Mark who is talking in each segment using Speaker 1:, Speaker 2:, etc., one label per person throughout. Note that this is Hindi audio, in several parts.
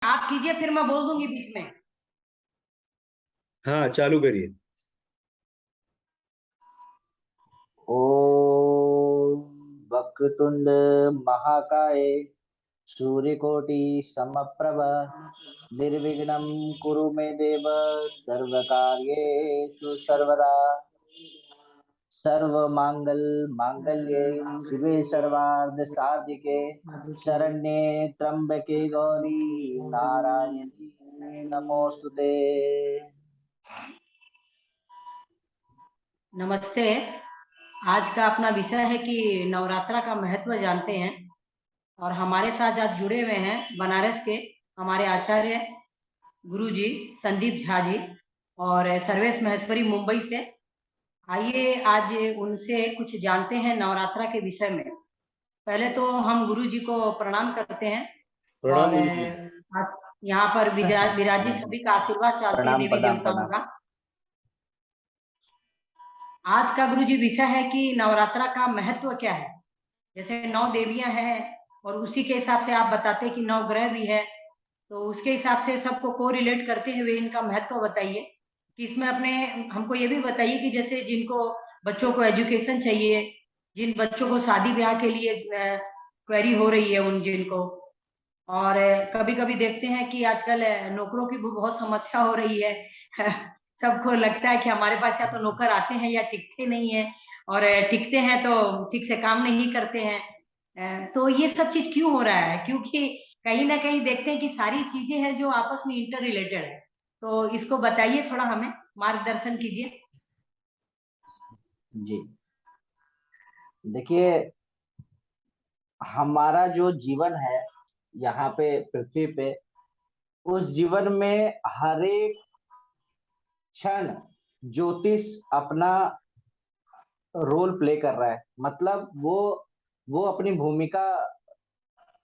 Speaker 1: आप कीजिए, फिर मैं बोल दूंगी बीच में।
Speaker 2: हाँ, चालू करिए।
Speaker 3: ओम वक्रतुंड महाकाय सूर्यकोटि समप्रभ निर्विघ्नं कुरु मे देव सर्वकार्येषु सर्वदा सर्वमंगल मांगल्ये शिवे सर्वार्थ साधिके शरण्ये त्र्यंबके गौरी नारायणी नमोस्तुते।
Speaker 1: नमस्ते। आज का अपना विषय है कि नवरात्रा का महत्व जानते हैं। और हमारे साथ आज जुड़े हुए हैं बनारस के हमारे आचार्य गुरुजी संदीप झा जी और सर्वेश महेश्वरी मुंबई से। आइए आज उनसे कुछ जानते हैं नवरात्रा के विषय में। पहले तो हम गुरु जी को प्रणाम करते हैं।
Speaker 2: प्रणाम
Speaker 1: और
Speaker 2: गुरु जी।
Speaker 1: यहाँ पर विराजित सभी का आशीर्वाद चाहते हैं
Speaker 3: प्रणाम
Speaker 1: देवी
Speaker 3: प्रणाम
Speaker 1: देवताओं
Speaker 3: प्रणाम।
Speaker 1: का। आज का गुरु जी विषय है कि नवरात्रा का महत्व क्या है। जैसे 9 देवियां हैं और उसी के हिसाब से आप बताते हैं कि 9 ग्रह भी है, तो उसके हिसाब से सबको को रिलेट करते हुए इनका महत्व बताइए कि इसमें अपने हमको ये भी बताइए कि जैसे जिनको बच्चों को एजुकेशन चाहिए, जिन बच्चों को शादी ब्याह के लिए क्वेरी हो रही है उन जिनको, और कभी कभी देखते हैं कि आजकल नौकरों की भी बहुत समस्या हो रही है। सबको लगता है कि हमारे पास या तो नौकर आते हैं या टिकते नहीं है, और टिकते हैं तो ठीक से काम नहीं करते हैं। तो ये सब चीज क्यों हो रहा है? क्योंकि कहीं ना कहीं देखते हैं कि सारी चीजें हैं जो आपस में इंटर रिलेटेड है। तो इसको बताइए, थोड़ा हमें मार्गदर्शन कीजिए।
Speaker 3: जी देखिए, हमारा जो जीवन है यहाँ पे पृथ्वी पे, उस जीवन में हर एक क्षण ज्योतिष अपना रोल प्ले कर रहा है। मतलब वो अपनी भूमिका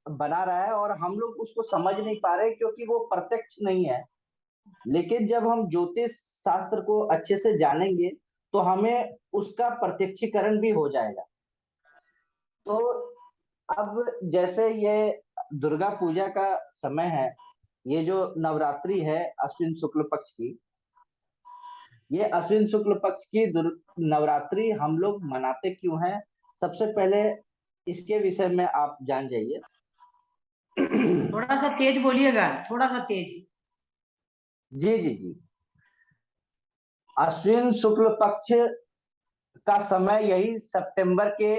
Speaker 3: बना रहा है और हम लोग उसको समझ नहीं पा रहे क्योंकि वो प्रत्यक्ष नहीं है। लेकिन जब हम ज्योतिष शास्त्र को अच्छे से जानेंगे तो हमें उसका प्रत्यक्षीकरण भी हो जाएगा। तो अब जैसे ये दुर्गा पूजा का समय है, ये जो नवरात्रि है अश्विन शुक्ल पक्ष की, ये अश्विन शुक्ल पक्ष की नवरात्रि हम लोग मनाते क्यों हैं, सबसे पहले इसके विषय में आप जान जाइए।
Speaker 1: थोड़ा सा तेज बोलिएगा, थोड़ा सा तेज।
Speaker 3: जी जी जी। अश्विन शुक्ल पक्ष का समय यही सितंबर के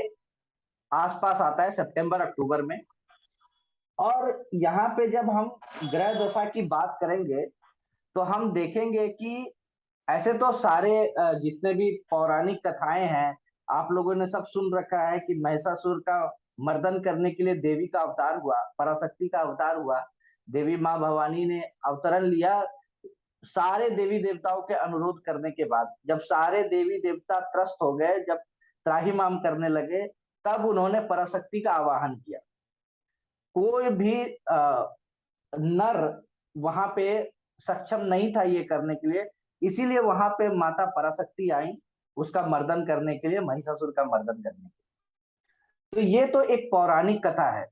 Speaker 3: आसपास आता है, सितंबर अक्टूबर में। और यहाँ पे जब हम ग्रह दशा की बात करेंगे तो हम देखेंगे कि ऐसे तो सारे जितने भी पौराणिक कथाएं हैं, आप लोगों ने सब सुन रखा है कि महिषासुर का मर्दन करने के लिए देवी का अवतार हुआ, पराशक्ति का अवतार हुआ। देवी माँ भवानी ने अवतरण लिया सारे देवी देवताओं के अनुरोध करने के बाद। जब सारे देवी देवता त्रस्त हो गए, जब त्राहिमाम करने लगे, तब उन्होंने पराशक्ति का आवाहन किया। कोई भी नर वहां पे सक्षम नहीं था ये करने के लिए, इसीलिए वहां पे माता पराशक्ति आई उसका मर्दन करने के लिए, महिषासुर का मर्दन करने के लिए। तो ये तो एक पौराणिक कथा है।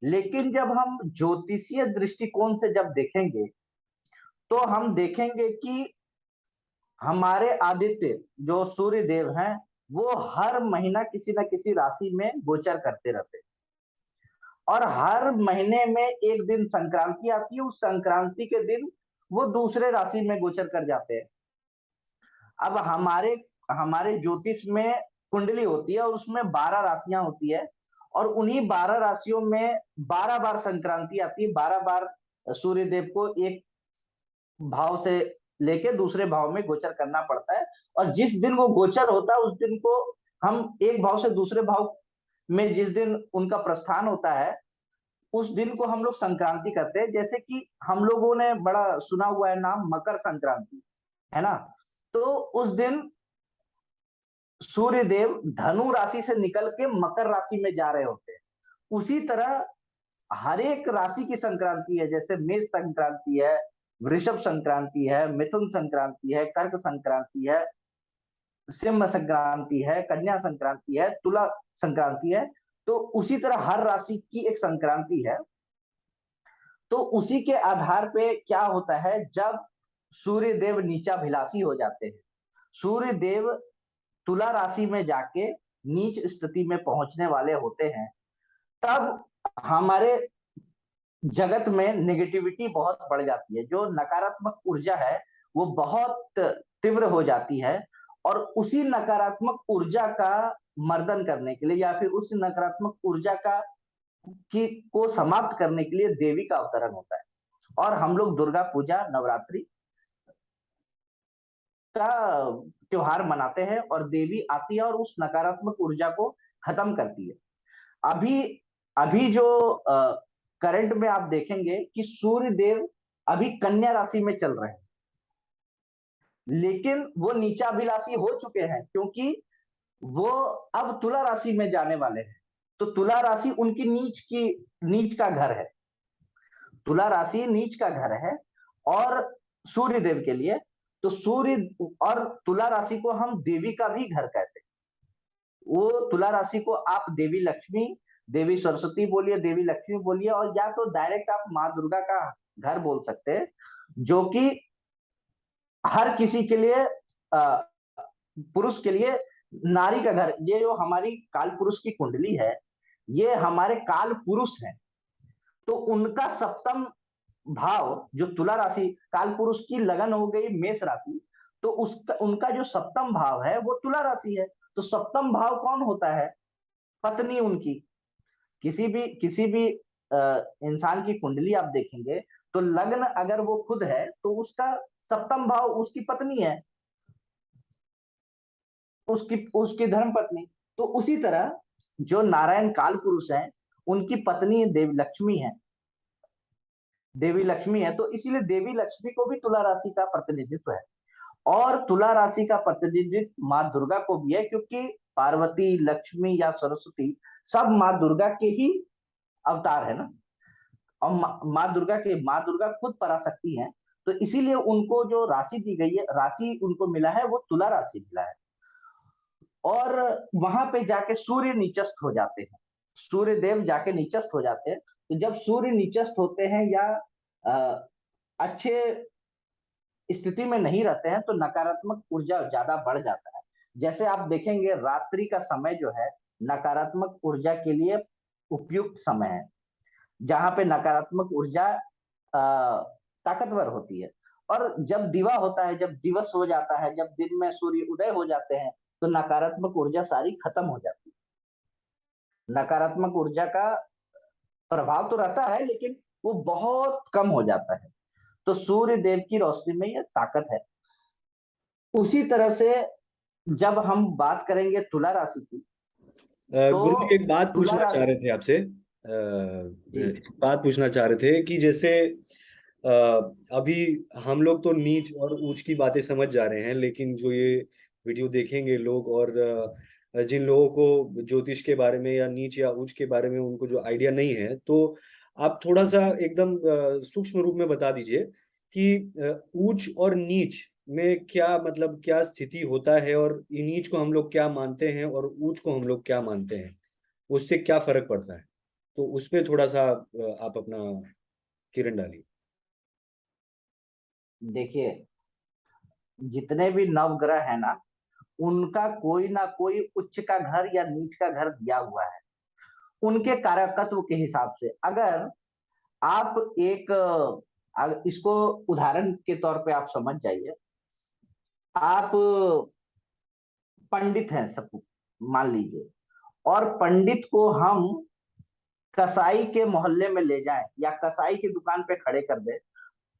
Speaker 3: लेकिन जब हम ज्योतिषीय दृष्टिकोण से जब देखेंगे तो हम देखेंगे कि हमारे आदित्य जो सूर्य देव हैं, वो हर महीना किसी न किसी राशि में गोचर करते रहते हैं। और हर महीने में एक दिन संक्रांति आती है, उस संक्रांति के दिन वो दूसरे राशि में गोचर कर जाते हैं। अब हमारे हमारे ज्योतिष में कुंडली होती है और उसमें 12 राशियां होती है, और उन्हीं 12 राशियों में 12 बार संक्रांति आती है, 12 बार सूर्य देव को एक भाव से लेके दूसरे भाव में गोचर करना पड़ता है। और जिस दिन वो गोचर होता है उस दिन को हम एक भाव से दूसरे भाव में, जिस दिन उनका प्रस्थान होता है, उस दिन को हम लोग संक्रांति करते हैं। जैसे कि हम लोगों ने बड़ा सुना हुआ है नाम मकर संक्रांति, है ना। तो उस दिन सूर्य देव धनु राशि से निकल के मकर राशि में जा रहे होते हैं। उसी तरह हर एक राशि की संक्रांति है, जैसे मेष संक्रांति है, वृषभ संक्रांति है, मिथुन संक्रांति है, कर्क संक्रांति है, सिंह संक्रांति है, कन्या संक्रांति है, तुला संक्रांति है। तो उसी तरह हर राशि की एक संक्रांति है। तो उसी के आधार पे क्या होता है, जब सूर्य देव नीचाभिलाषी हो जाते हैं, सूर्य देव तुला राशि में जाके नीच स्थिति में पहुंचने वाले होते हैं, तब हमारे जगत में नेगेटिविटी बहुत बढ़ जाती है, जो नकारात्मक ऊर्जा है वो बहुत तीव्र हो जाती है। और उसी नकारात्मक ऊर्जा का मर्दन करने के लिए या फिर उस नकारात्मक ऊर्जा का को समाप्त करने के लिए देवी का अवतरण होता है। और हम लोग दुर्गा पूजा नवरात्रि का त्योहार मनाते हैं और देवी आती है और उस नकारात्मक ऊर्जा को खत्म करती है। अभी अभी जो करंट में आप देखेंगे कि सूर्य देव अभी कन्या राशि में चल रहे हैं, लेकिन वो नीचाभिलाषी हो चुके हैं क्योंकि वो अब तुला राशि में जाने वाले हैं। तो तुला राशि उनकी नीच का घर है, तुला राशि नीच का घर है और सूर्य देव के लिए। तो सूर्य और तुला राशि को हम देवी का भी घर कहते हैं। वो तुला राशि को आप देवी लक्ष्मी, देवी सरस्वती बोलिए, देवी लक्ष्मी बोलिए, और या तो डायरेक्ट आप माँ दुर्गा का घर बोल सकते हैं, जो कि हर किसी के लिए पुरुष के लिए नारी का घर। ये जो हमारी काल पुरुष की कुंडली है, ये हमारे काल पुरुष है, तो उनका सप्तम भाव जो तुला राशि, काल पुरुष की लगन हो गई मेष राशि, तो उसका उनका जो सप्तम भाव है वो तुला राशि है। तो सप्तम भाव कौन होता है? पत्नी उनकी। किसी भी इंसान की कुंडली आप देखेंगे तो लग्न अगर वो खुद है तो उसका सप्तम भाव उसकी पत्नी है, उसकी उसकी धर्म पत्नी। तो उसी तरह जो नारायण काल पुरुष है उनकी पत्नी देवी लक्ष्मी है, देवी लक्ष्मी है। तो इसीलिए देवी लक्ष्मी को भी तुला राशि का प्रतिनिधित्व है। और तुला राशि का प्रतिनिधित्व माँ दुर्गा को भी है, क्योंकि पार्वती, लक्ष्मी या सरस्वती सब माँ दुर्गा के ही अवतार है ना। और माँ दुर्गा खुद पराशक्ति है, तो इसीलिए उनको जो राशि दी गई है, राशि उनको मिला है वो तुला राशि मिला है। और वहां पे जाके सूर्य नीचस्थ हो जाते हैं, सूर्य देव जाके नीचस्थ हो जाते हैं। तो जब सूर्य नीचस्थ होते हैं या अच्छे स्थिति में नहीं रहते हैं तो नकारात्मक ऊर्जा ज्यादा बढ़ जाता है। जैसे आप देखेंगे रात्रि का समय जो है नकारात्मक ऊर्जा के लिए उपयुक्त समय है, जहां पे नकारात्मक ऊर्जा ताकतवर होती है। और जब दिवा होता है, जब दिवस हो जाता है, जब दिन में सूर्य उदय हो जाते हैं, तो नकारात्मक ऊर्जा सारी खत्म हो जाती है। नकारात्मक ऊर्जा का प्रभाव तो रहता है लेकिन वो बहुत कम हो जाता है। तो सूर्य देव की रोशनी में ये ताकत है। उसी तरह से जब हम बात करेंगे तुला राशि की, तो
Speaker 2: गुरु जी एक बात
Speaker 3: तुला
Speaker 2: पूछना चाह
Speaker 3: राशि
Speaker 2: रहे थे आपसे। एक बात पूछना चाह रहे थे कि जैसे अभी हम लोग तो नीच और ऊंच की बातें समझ जा रहे हैं, लेकिन जो ये वीडियो देखेंगे लोग और जिन लोगों को ज्योतिष के बारे में या नीच या ऊंच के बारे में उनको जो आइडिया नहीं है, तो आप थोड़ा सा एकदम सूक्ष्म रूप में बता दीजिए कि ऊंच और नीच में क्या मतलब क्या स्थिति होता है, और नीच को हम लोग क्या मानते हैं और ऊंच को हम लोग क्या मानते हैं, उससे क्या फर्क पड़ता है। तो उसमें थोड़ा सा आप अपना किरण डालिए।
Speaker 3: देखिए, जितने भी नवग्रह है ना, उनका कोई ना कोई उच्च का घर या नीच का घर दिया हुआ है उनके कारकत्व के हिसाब से। अगर आप इसको उदाहरण के तौर पे आप समझ जाइए। आप पंडित हैं सब मान लीजिए, और पंडित को हम कसाई के मोहल्ले में ले जाएं या कसाई की दुकान पे खड़े कर दे।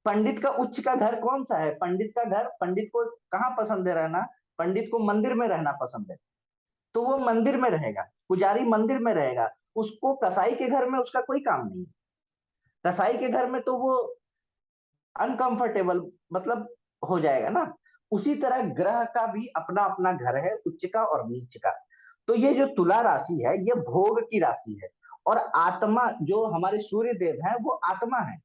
Speaker 3: पंडित का उच्च का घर कौन सा है? पंडित का घर, पंडित को कहाँ पसंद है रहना? पंडित को मंदिर में रहना पसंद है, तो वो मंदिर में रहेगा, पुजारी मंदिर में रहेगा। उसको कसाई के घर में उसका कोई काम नहीं। कसाई के घर में तो वो अनकंफर्टेबल मतलब हो जाएगा ना। उसी तरह ग्रह का भी अपना अपना घर है, उच्च का और नीच का। तो ये जो तुला राशि है ये भोग की राशि है। और आत्मा जो हमारे सूर्य देव है वो आत्मा है।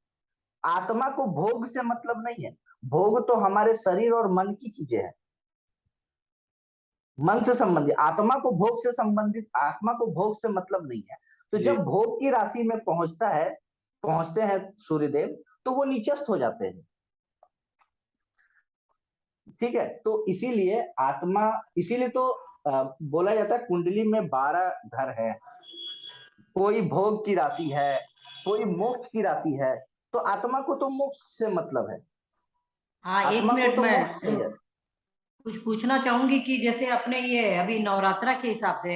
Speaker 3: आत्मा को भोग से मतलब नहीं है। भोग तो हमारे शरीर और मन की चीजें हैं, मन से संबंधित। आत्मा को भोग से संबंधित, आत्मा को भोग से मतलब नहीं है। तो
Speaker 2: जी
Speaker 3: जब भोग की राशि में पहुंचता है, पहुंचते हैं सूर्यदेव तो वो नीचस्थ हो जाते हैं। ठीक है, तो इसीलिए आत्मा, इसीलिए तो बोला जाता है कुंडली में 12 घर है, कोई भोग की राशि है, कोई मोक्ष की राशि है, तो आत्मा को तो मोक्ष से मतलब है,
Speaker 1: हाँ, एक
Speaker 3: आत्मा को
Speaker 1: मिनट
Speaker 3: तो
Speaker 1: में
Speaker 3: मोक्ष चाहिए।
Speaker 1: कुछ पूछना चाहूंगी कि जैसे अपने ये अभी नवरात्रा के हिसाब से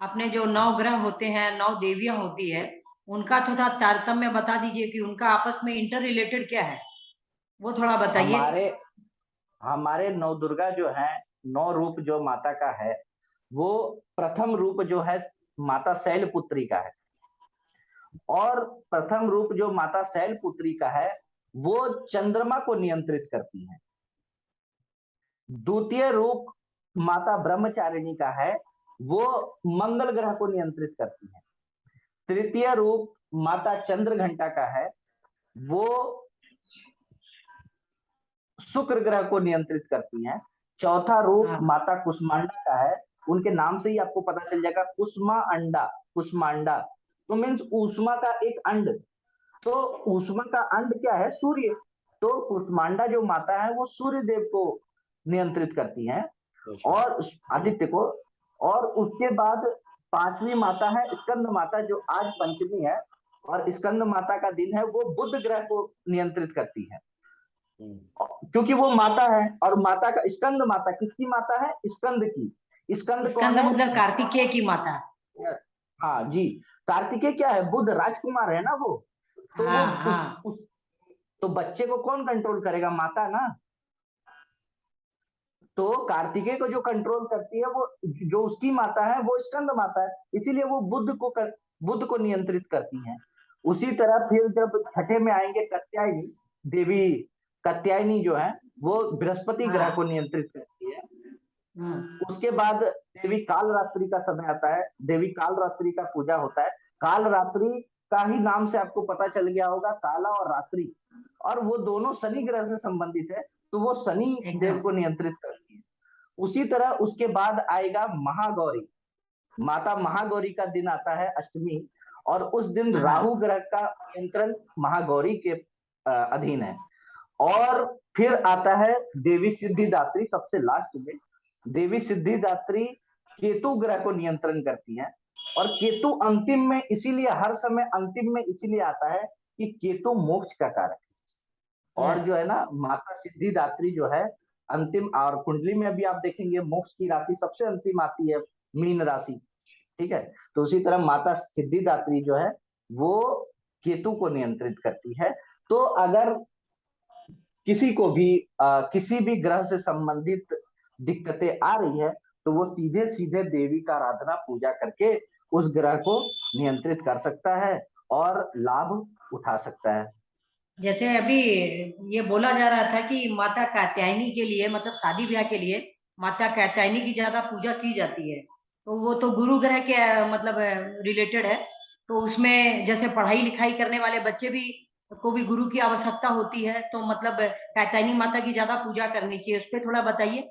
Speaker 1: अपने जो 9 ग्रह होते हैं, 9 देवियां होती है, उनका थोड़ा तारतम्य बता दीजिए कि उनका आपस में इंटर रिलेटेड क्या है, वो थोड़ा बताइए।
Speaker 3: हमारे हमारे नौ दुर्गा जो है, 9 रूप जो माता का है, वो प्रथम रूप जो है माता शैलपुत्री का है, और प्रथम रूप जो माता शैलपुत्री का है वो चंद्रमा को नियंत्रित करती है। द्वितीय रूप माता ब्रह्मचारिणी का है, वो मंगल ग्रह को नियंत्रित करती है। तृतीय रूप माता चंद्र घंटा का है, वो शुक्र ग्रह को नियंत्रित करती हैं। चौथा रूप
Speaker 1: हाँ,
Speaker 3: माता कुष्मांडा का है, उनके नाम से ही आपको पता चल जाएगा, कुष्मा अंडा, कुष्मांडा तो मीन्स ऊष्मा का एक अंड, तो ऊष्मा का अंड क्या है? सूर्य। तो कुष्मांडा जो माता है वो सूर्य देव को नियंत्रित करती हैं, और आदित्य को। और उसके बाद पांचवी माता है स्कंद माता, जो आज पंचमी है, और स्कंद माता का दिन है, वो बुध ग्रह को नियंत्रित करती है, क्योंकि वो माता है। और माता का स्कंद माता किसकी माता है? स्कंद की। स्कंद कौन
Speaker 1: स्कंद
Speaker 3: है?
Speaker 1: मतलब कार्तिकेय की माता।
Speaker 3: हाँ जी, कार्तिकेय क्या है? बुध राजकुमार है ना वो, तो वो
Speaker 1: हाँ हाँ
Speaker 3: तो बच्चे को कौन कंट्रोल करेगा? माता ना। तो कार्तिकेय को जो कंट्रोल करती है वो, जो उसकी माता है वो स्कंद माता है, इसीलिए वो बुध को नियंत्रित करती हैं। उसी तरह फिर जब छठे में आएंगे कात्यायनी देवी, कात्यायनी जो है वो बृहस्पति ग्रह को
Speaker 1: हाँ।
Speaker 3: नियंत्रित करती है।
Speaker 1: हम्म।
Speaker 3: उसके बाद देवी काल रात्रि का समय आता है, देवी काल रात्रि का पूजा होता है। काल रात्रि का ही नाम से आपको पता चल गया होगा, काला और रात्रि, और वो दोनों शनि ग्रह से संबंधित है, तो वो शनि देव
Speaker 1: एकदम।
Speaker 3: को नियंत्रित करती है। उसी तरह उसके बाद आएगा महागौरी, माता महागौरी का दिन आता है अष्टमी, और उस दिन राहु
Speaker 1: हाँ
Speaker 3: ग्रह का नियंत्रण महागौरी के अधीन है। और फिर आता है देवी सिद्धिदात्री, सबसे लास्ट में देवी सिद्धिदात्री केतु ग्रह को नियंत्रण करती है। और केतु अंतिम में, इसीलिए हर समय अंतिम में इसीलिए आता है कि केतु मोक्ष का कारक है। और जो है ना, माता सिद्धिदात्री जो है अंतिम, और कुंडली में भी आप देखेंगे मोक्ष की राशि सबसे अंतिम आती है, मीन राशि। ठीक है, तो उसी तरह माता सिद्धिदात्री जो है वो केतु को नियंत्रित करती है। तो अगर किसी को भी किसी भी ग्रह से संबंधित दिक्कतें आ रही है, तो वो सीधे सीधे देवी का आराधना पूजा करके उस ग्रह को नियंत्रित कर सकता है और लाभ उठा सकता है।
Speaker 1: जैसे अभी ये बोला जा रहा था कि माता कात्यायनी के लिए, मतलब शादी ब्याह के लिए माता कात्यायनी की ज्यादा पूजा की जाती है, तो वो तो गुरु ग्रह के मतलब रिलेटेड है। तो उसमें जैसे पढ़ाई लिखाई करने वाले बच्चे भी को भी गुरु की आवश्यकता होती है, तो मतलब कात्यायनी माता की ज्यादा पूजा करनी चाहिए, उस पर थोड़ा बताइए।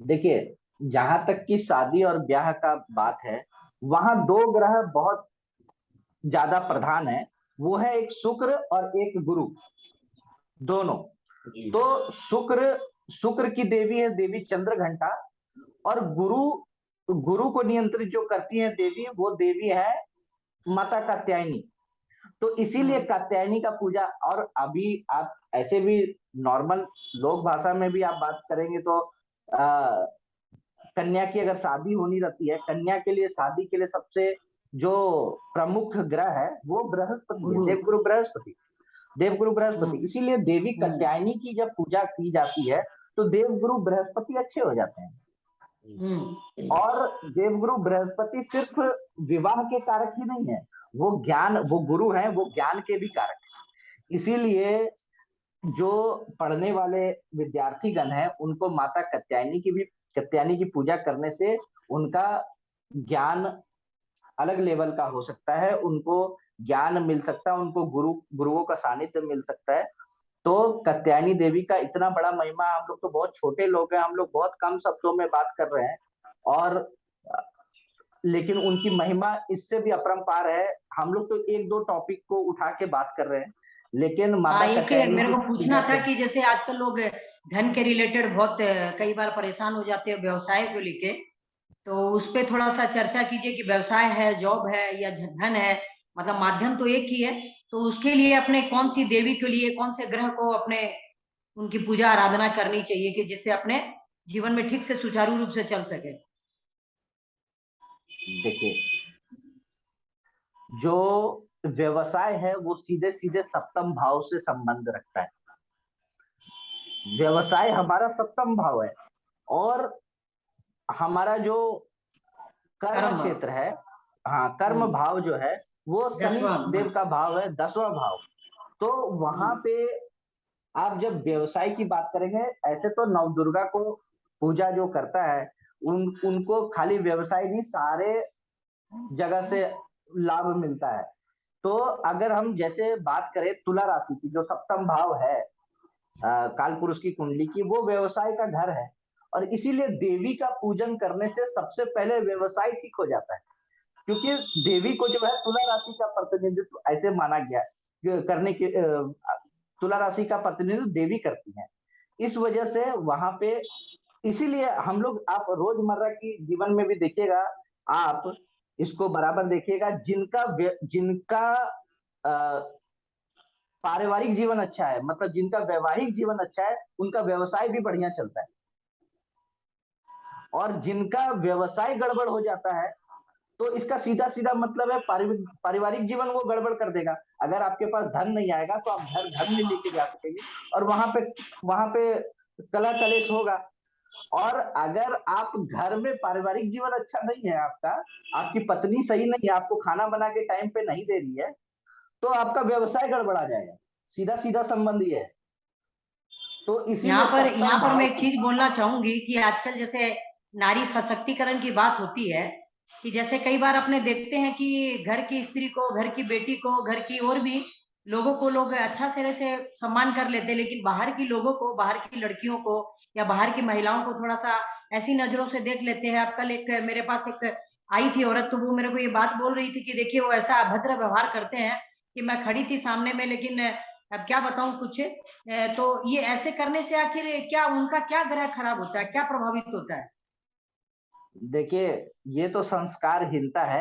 Speaker 3: देखिए, जहां तक की शादी और ब्याह का बात है, वहां दो ग्रह बहुत ज्यादा प्रधान है, वो है एक शुक्र और एक गुरु, दोनों।
Speaker 2: जी।
Speaker 3: तो शुक्र शुक्र की देवी है देवी चंद्र घंटा, और गुरु को नियंत्रित जो करती है देवी, वो देवी है माता कात्यायनी। तो इसीलिए
Speaker 1: हम्म।
Speaker 3: कात्यायनी का पूजा, और अभी आप ऐसे भी नॉर्मल लोक भाषा में भी आप बात करेंगे तो कन्या की अगर शादी होनी रहती है, कन्या के लिए शादी के लिए सबसे जो प्रमुख ग्रह है वो बृहस्पति है,
Speaker 1: गुरु।
Speaker 3: देवगुरु बृहस्पति, देवगुरु बृहस्पति।
Speaker 1: हम्म।
Speaker 3: इसीलिए देवी
Speaker 1: हम्म।
Speaker 3: कात्यायनी की जब पूजा की जाती है तो देवगुरु बृहस्पति अच्छे हो जाते हैं।
Speaker 1: हम्म।
Speaker 3: और देवगुरु बृहस्पति सिर्फ विवाह के कारक ही नहीं है, वो ज्ञान, वो गुरु हैं, वो ज्ञान के भी कारक है। इसीलिए जो पढ़ने वाले विद्यार्थी गण हैं उनको माता कात्यायनी की पूजा करने से उनका ज्ञान अलग लेवल का हो सकता है, उनको ज्ञान मिल सकता है, उनको गुरुओं का सानिध्य मिल सकता है। तो कात्यायनी देवी का इतना बड़ा महिमा, हम लोग तो बहुत छोटे लोग हैं, हम लोग बहुत कम शब्दों में बात कर रहे हैं। और लेकिन उनकी महिमा इससे भी अपरंपार है। हम लोग तो एक दो टॉपिक को उठा के बात कर रहे हैं, लेकिन माता
Speaker 1: एक
Speaker 3: कत्यायनी
Speaker 1: मेरे
Speaker 3: की
Speaker 1: को पूछना
Speaker 3: पूजा
Speaker 1: था
Speaker 3: के
Speaker 1: कि जैसे आजकल लोग धन के रिलेटेड बहुत कई बार परेशान हो जाते हैं व्यवसाय को लेके, तो उस पे थोड़ा सा चर्चा कीजिए कि व्यवसाय है, जॉब है या धन है, मतलब माध्यम तो एक ही है, तो उसके लिए अपने कौन सी देवी के लिए कौन से ग्रह को अपने उनकी पूजा आराधना करनी चाहिए कि जिससे अपने जीवन में ठीक से सुचारू रूप से चल सके।
Speaker 3: देखिए, जो व्यवसाय है वो सीधे सीधे सप्तम भाव से संबंध रखता है। व्यवसाय हमारा सप्तम भाव है, और हमारा जो कर्म
Speaker 1: कर्म।
Speaker 3: क्षेत्र है, हाँ, कर्म भाव जो है वो शनि
Speaker 1: 10वां।
Speaker 3: देव का भाव है, 10वां भाव। तो वहां पे आप जब व्यवसाय की बात करेंगे, ऐसे तो नवदुर्गा को पूजा जो करता है उनको खाली व्यवसाय नहीं, सारे जगह से लाभ मिलता है। तो अगर हम जैसे बात करें तुला राशि की, जो सप्तम भाव है काल पुरुष की कुंडली की, वो व्यवसाय का घर है, और इसीलिए देवी का पूजन करने से सबसे पहले व्यवसाय ठीक हो जाता है। क्योंकि देवी को जो है तुला राशि का प्रतिनिधित्व ऐसे माना गया करने के, तुला राशि का प्रतिनिधित्व देवी करती है। इस वजह से वहां पे, इसीलिए हम लोग, आप रोजमर्रा की जीवन में भी देखिएगा, आप इसको बराबर देखिएगा, जिनका पारिवारिक जीवन अच्छा है, मतलब जिनका वैवाहिक जीवन अच्छा है, उनका व्यवसाय भी बढ़िया चलता है। और जिनका व्यवसाय गड़बड़ हो जाता है, तो इसका सीधा सीधा मतलब है पारिवारिक जीवन वो गड़बड़ कर देगा। अगर आपके पास धन नहीं आएगा तो आप घर नहीं लेके जा सकेंगे, और वहां पे कला कलेश होगा। और अगर आप घर में पारिवारिक जीवन अच्छा नहीं है आपका, आपकी पत्नी सही नहीं है, आपको खाना बना के टाइम पे नहीं दे रही है, तो आपका व्यवसाय गड़बड़ा जाएगा। सीधा सीधा संबंध ये है। तो इसीलिए
Speaker 1: यहाँ
Speaker 3: सप्तम
Speaker 1: पर मैं
Speaker 3: भाव
Speaker 1: एक चीज बोलना चाहूंगी कि आजकल जैसे नारी सशक्तिकरण की बात होती है, कि जैसे कई बार अपने देखते हैं कि घर की स्त्री को, घर की बेटी को, घर की और भी लोगों को लोग अच्छा तरह से सम्मान कर लेते हैं, लेकिन बाहर की लोगों को, बाहर की लड़कियों को या बाहर की महिलाओं को थोड़ा सा ऐसी नजरों से देख लेते हैं। अब कल एक मेरे पास एक आई थी औरत, तो वो मेरे को ये बात बोल रही थी कि देखिए वो ऐसा अभद्र व्यवहार करते हैं कि मैं खड़ी थी सामने में, लेकिन अब क्या बताऊं कुछ। तो ये ऐसे करने से आखिर क्या उनका क्या ग्रह खराब होता है, क्या प्रभावित होता है?
Speaker 3: देखिए, ये तो संस्कारहीनता है।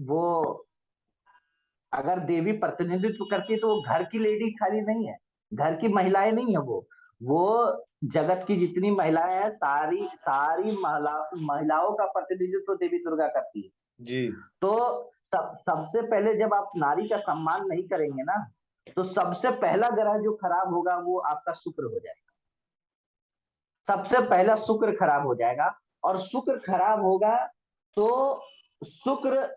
Speaker 3: वो अगर देवी प्रतिनिधित्व करती है तो वो घर की लेडी खाली नहीं है, घर की महिलाएं नहीं है, वो जगत की जितनी महिलाएं हैं, सारी सारी महिलाओं का प्रतिनिधित्व देवी दुर्गा करती है।
Speaker 2: जी।
Speaker 3: तो सबसे पहले जब आप नारी का सम्मान नहीं करेंगे ना, तो सबसे पहला ग्रह जो खराब होगा वो आपका शुक्र हो जाएगा। सबसे पहला शुक्र खराब हो जाएगा, और शुक्र खराब होगा तो शुक्र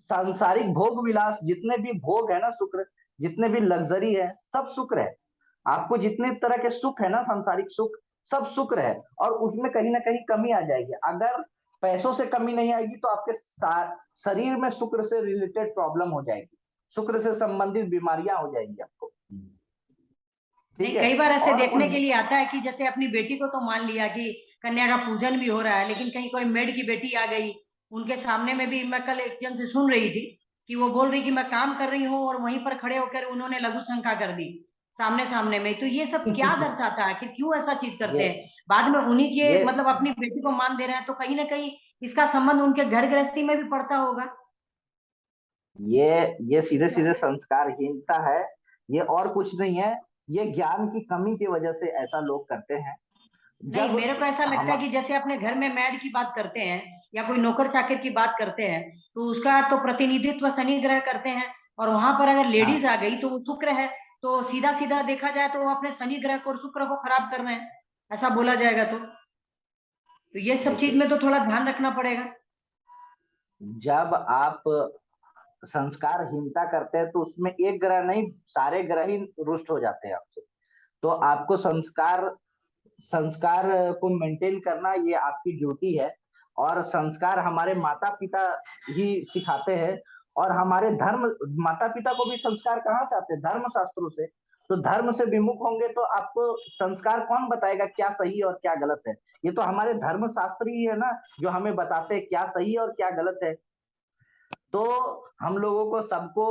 Speaker 3: सांसारिक भोग विलास, जितने भी भोग है ना, शुक्र जितने भी लग्जरी है, सब शुक्र है। आपको जितने तरह के सुख है ना, सांसारिक सुख, सब शुक्र है, और उसमें कहीं ना कहीं कमी आ जाएगी। अगर पैसों से कमी नहीं आएगी तो आपके शरीर में शुक्र से रिलेटेड प्रॉब्लम हो जाएगी, शुक्र से संबंधित बीमारियां हो जाएंगी आपको। ठीक
Speaker 1: नहीं,
Speaker 3: है।
Speaker 1: कई बार ऐसे
Speaker 3: और
Speaker 1: देखने के लिए आता है कि जैसे अपनी बेटी को तो मान लिया कि कन्या का पूजन भी हो रहा है, लेकिन कहीं कोई मेड की बेटी आ गई उनके सामने में भी, मैं कल एक जन से सुन रही थी कि वो बोल रही कि मैं काम कर रही हूँ, और वहीं पर खड़े होकर उन्होंने लघु शंका कर दी सामने सामने में। तो ये सब क्या दर्शाता है, आखिर क्यों ऐसा चीज करते
Speaker 3: ये
Speaker 1: हैं? बाद में उन्हीं के
Speaker 3: ये
Speaker 1: मतलब अपनी बेटी को मान दे रहे हैं, तो कहीं ना कहीं इसका संबंध उनके घर गृहस्थी में भी पड़ता होगा।
Speaker 3: ये सीधे सीधे संस्कारहीनता है। ये और कुछ नहीं है, ये ज्ञान की कमी की वजह से ऐसा लोग करते हैं।
Speaker 1: नहीं,
Speaker 3: जब
Speaker 1: मेरे को ऐसा लगता
Speaker 3: हम
Speaker 1: है कि जैसे अपने घर में मैड की बात करते हैं या कोई नौकर चाकर की बात करते हैं, तो उसका तो प्रतिनिधित्व शनि ग्रह करते हैं, और वहां पर अगर लेडीज
Speaker 3: हाँ,
Speaker 1: आ गई तो वो शुक्र है, तो सीधा सीधा देखा जाए तो वो अपने शनि ग्रह को और शुक्र को खराब कर रहे हैं, ऐसा बोला जाएगा तो ये सब चीज
Speaker 3: देखिए,
Speaker 1: में तो थोड़ा ध्यान रखना पड़ेगा।
Speaker 3: जब आप संस्कारहीनता करते हैं तो उसमें एक ग्रह नहीं, सारे ग्रह ही रुष्ट हो जाते हैं आपसे। तो आपको संस्कार संस्कार को मेंटेन करना ये आपकी ड्यूटी है। और संस्कार हमारे माता पिता ही सिखाते हैं, और हमारे धर्म, माता पिता को भी संस्कार कहाँ से आते हैं? धर्म शास्त्रों से। तो धर्म से विमुख होंगे तो आपको संस्कार कौन बताएगा क्या सही और क्या गलत है? ये तो हमारे धर्म शास्त्री ही है ना जो हमें बताते हैं क्या सही और क्या गलत है। तो हम लोगों को सबको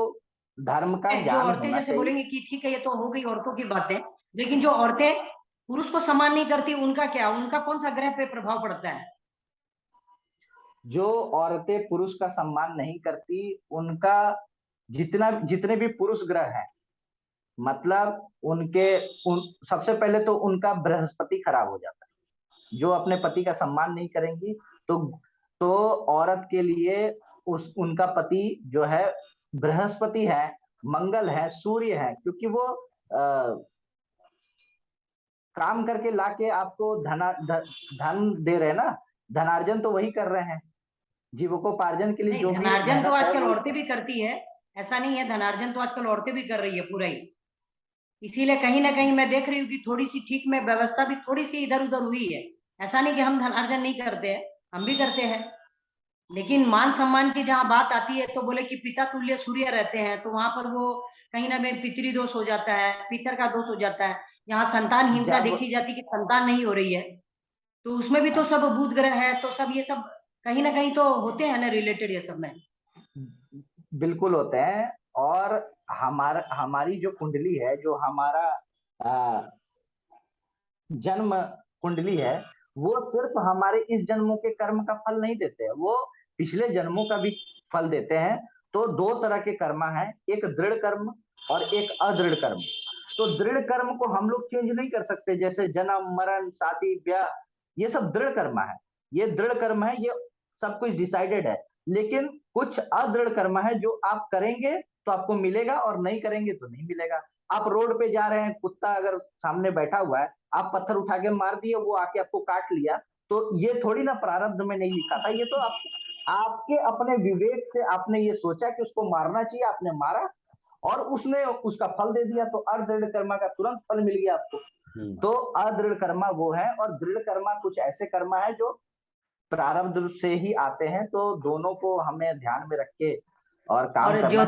Speaker 3: धर्म का
Speaker 1: जो
Speaker 3: ज्ञान
Speaker 1: औरतें
Speaker 3: होना
Speaker 1: जैसे
Speaker 3: चाहिए।
Speaker 1: बोलेंगे कि ठीक है ये तो हो गई औरतों की बातें, लेकिन जो औरतें पुरुष को सम्मान नहीं करती उनका क्या, उनका कौन सा ग्रह पे प्रभाव पड़ता है?
Speaker 3: जो औरतें पुरुष का सम्मान नहीं करती उनका जितने भी पुरुष ग्रह हैं, मतलब सबसे पहले तो उनका बृहस्पति खराब हो जाता है। जो अपने पति का सम्मान नहीं करेंगी तो औरत के लिए उनका पति जो है बृहस्पति है, मंगल है, सूर्य है, क्योंकि वो काम करके लाके आपको धन दे रहे हैं ना, धनार्जन तो वही कर रहे हैं। जीविकोपार्जन के लिए
Speaker 1: नहीं,
Speaker 3: जो भी
Speaker 1: धनार्जन तो
Speaker 3: मेहनत है
Speaker 1: आजकल
Speaker 3: वो
Speaker 1: औरतें भी करती है, ऐसा नहीं है, धनार्जन तो आजकल औरतें भी कर रही है पूरा ही। इसीलिए कहीं ना कहीं मैं देख रही हूँ कि थोड़ी सी ठीक में व्यवस्था भी थोड़ी सी इधर उधर हुई है। ऐसा नहीं कि हम धनार्जन नहीं करते हैं, हम भी करते हैं, लेकिन मान सम्मान की जहाँ बात आती है तो बोले कि पिता तुल्य सूर्य रहते हैं, तो वहां पर वो कहीं ना कहीं पितृदोष हो जाता है, पितर का दोष हो जाता है। यहाँ संतानहीनता
Speaker 3: जब
Speaker 1: देखी जाती है कि संतान नहीं हो रही है, तो उसमें भी तो सब बुध ग्रह है, तो सब ये सब कहीं ना कहीं तो होते हैं ना रिलेटेड ये सब में।
Speaker 3: बिल्कुल होते हैं। और हमारी जो कुंडली है, जो हमारा आ, जन्म कुंडली है, वो सिर्फ हमारे इस जन्मों के कर्म का फल नहीं देते हैं, वो पिछले जन्मों का भी फल देते हैं। तो दो तरह के कर्म हैं, एक दृढ़ कर्म और एक अदृढ़ कर्म। तो दृढ़ कर्म को हम लोग चेंज नहीं कर सकते, जैसे जन्म मरण शादी ब्याह, ये सब दृढ़ कर्म है, ये दृढ़ कर्म है, ये सब कुछ डिसाइडेड है। लेकिन कुछ अदृढ़ कर्म है जो आप करेंगे तो आपको मिलेगा और नहीं करेंगे तो नहीं मिलेगा। आप रोड पे जा रहे हैं, कुत्ता अगर सामने बैठा हुआ है, आप पत्थर उठा के मार दिए, वो आके आपको काट लिया, तो ये थोड़ी ना प्रारब्ध में नहीं लिखा था, ये तो आपके अपने विवेक से आपने ये सोचा कि उसको मारना चाहिए, आपने मारा और उसने उसका फल दे दिया, तो अदृढ़ कर्मा का तुरंत फल मिल गया आपको। तो अदृढ़ कर्मा वो है, और दृढ़ कर्मा कुछ ऐसे कर्मा है जो प्रारब्ध से ही आते हैं। तो दोनों को हमें ध्यान में रख के और काम
Speaker 1: और
Speaker 3: करना चाहिए।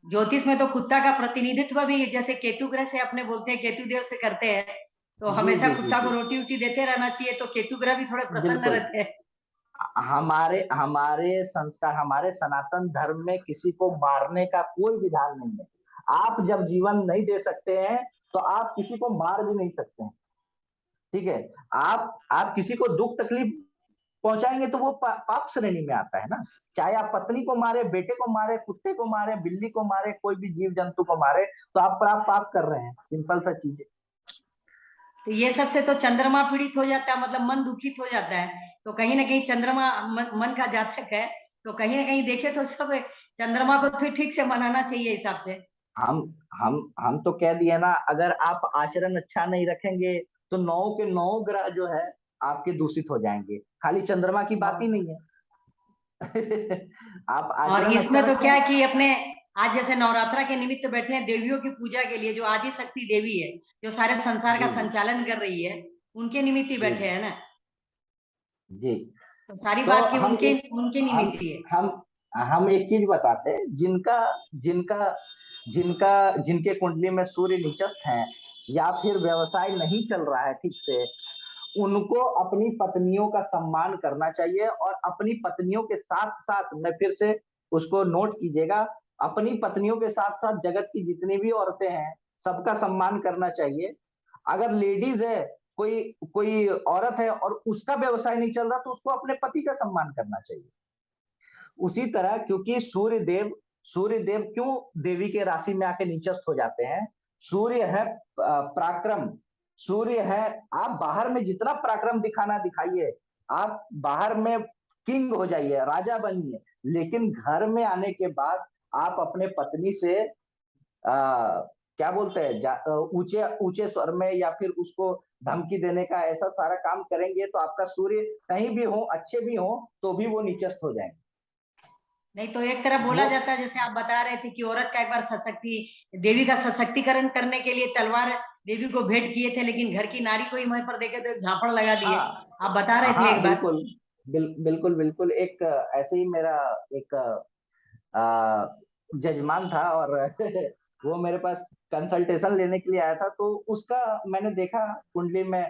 Speaker 1: ज्योतिष में तो कुत्ता का प्रतिनिधित्व भी जैसे केतु ग्रह से अपने बोलते हैं, केतु देव से करते हैं, तो
Speaker 3: जी
Speaker 1: हमेशा
Speaker 3: जी जी
Speaker 1: कुत्ता को
Speaker 3: जी
Speaker 1: रोटी वोटी देते रहना चाहिए, तो केतु ग्रह भी थोड़े प्रसन्न
Speaker 3: बिल्कुल।
Speaker 1: रहते हैं।
Speaker 3: हमारे हमारे संस्कार, हमारे सनातन धर्म में किसी को मारने का कोई विधान नहीं है। आप जब जीवन नहीं दे सकते हैं तो आप किसी को मार भी नहीं सकते हैं, ठीक है? आप किसी को दुख तकलीफ पहुंचाएंगे तो वो पाप श्रेणी में आता है ना। चाहे आप पत्नी को मारे, बेटे को मारे, कुत्ते को मारे, बिल्ली को मारे, कोई भी जीव जंतु को मारे, तो आप पाप कर रहे हैं। सिंपल सा चीज है।
Speaker 1: तो ये सबसे तो चंद्रमा पीड़ित हो जाता है, मतलब मन दुखित हो जाता है, तो कहीं ना कहीं चंद्रमा मन का जातक है, तो कहीं ना कहीं देखे तो सब चंद्रमा को फिर ठीक से मनाना चाहिए हिसाब से।
Speaker 3: हम हम तो कह दिए ना, अगर आप आचरण अच्छा नहीं रखेंगे तो 9 के 9 ग्रह जो है आपके दूषित हो जाएंगे, खाली चंद्रमा की बात ही नहीं है। आप
Speaker 1: और
Speaker 3: आचरण अच्छा
Speaker 1: इसमें तो क्या
Speaker 3: रखें।
Speaker 1: है कि अपने आज जैसे नवरात्रा के निमित्त बैठे हैं देवियों की पूजा के लिए, जो आदि शक्ति देवी है, जो सारे संसार का
Speaker 3: जी
Speaker 1: संचालन कर रही है, उनके निमित्त ही
Speaker 3: जी
Speaker 1: बैठे हैं ना,
Speaker 3: जी।
Speaker 1: तो सारी
Speaker 3: तो
Speaker 1: बात की
Speaker 3: हम
Speaker 1: उनके
Speaker 3: एक
Speaker 1: उनके
Speaker 3: हम
Speaker 1: निमित्त ही है।
Speaker 3: हम हम एक चीज बताते हैं, जिनका जिनका जिनका जिनके कुंडली में सूर्य नीचस्थ है या फिर व्यवसाय नहीं चल रहा है ठीक से, उनको अपनी पत्नियों का सम्मान करना चाहिए। और अपनी पत्नियों के साथ साथ, मैं फिर से उसको नोट कीजिएगा, अपनी पत्नियों के साथ साथ जगत की जितनी भी औरतें हैं सबका सम्मान करना चाहिए। अगर लेडीज है, कोई कोई औरत है और उसका व्यवसाय नहीं चल रहा, तो उसको अपने पति का सम्मान करना चाहिए। उसी तरह, क्योंकि सूर्य देव क्यों देवी के राशि में आके नीचस्थ हो जाते हैं? सूर्य है पराक्रम, सूर्य है, आप बाहर में जितना पराक्रम दिखाना दिखाइए, आप बाहर में किंग हो जाइए, राजा बनिए, लेकिन घर में आने के बाद आप अपने पत्नी से क्या बोलते हैं, ऊंचे ऊंचे स्वर में या फिर उसको धमकी देने का ऐसा सारा काम करेंगे तो आपका सूर्य कहीं भी हो, अच्छे भी हो, तो भी वो नीचस्थ हो जाएंगे।
Speaker 1: नहीं तो एक तरफ बोला
Speaker 3: वो
Speaker 1: जाता है, जैसे आप बता रहे थे कि औरत का एक बार देवी का सशक्तिकरण करने के लिए तलवार देवी को भेंट किए थे, लेकिन घर की नारी को ही वहीं पर देखे तो एक झापड़ लगा दिए,
Speaker 3: हाँ
Speaker 1: आप बता रहे थे
Speaker 3: हाँ
Speaker 1: एक बार।
Speaker 3: बिल्कुल। बिल्कुल बिल्कुल। एक ऐसे ही मेरा एक जजमान था, और वो मेरे पास कंसल्टेशन लेने के लिए आया था, तो उसका मैंने देखा कुंडली में